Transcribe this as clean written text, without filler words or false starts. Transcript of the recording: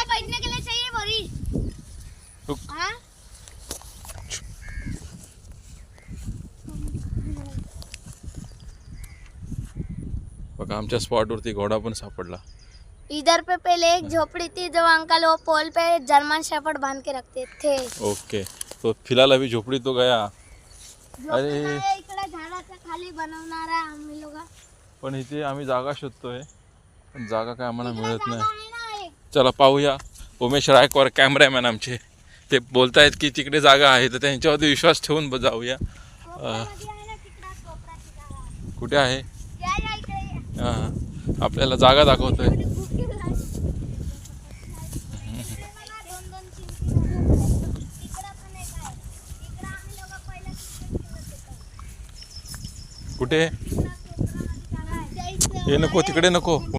बैठने के लिए चाहिए बोरी। हाँ? बघा आमच्या स्पॉटवरती घोडा पण सापडला. इधर पे पहले एक झोपड़ी थी जो अंकल वो पोल पे जर्मन शेफर्ड बांध के रखते थे. ओके तो फिलहाल अभी झोपड़ी तो गया. अरे इकडे झाडाच्या खाली बनवणारा आम्ही लोक. पण इथे आम्ही जागा शोधतोय पण जागा काय आम्हाला मिळत नाही. चला पाहूया. उमेश रायकवार कॅमेरामॅन आमचे ते बोलतायत की तिकडे जागा आहे तर त्यांच्यावरती विश्वास ठेवून जाऊया. कुठे आहे आपल्याला जागा दाखवतोय. कुठे हे नको तिकडे नको.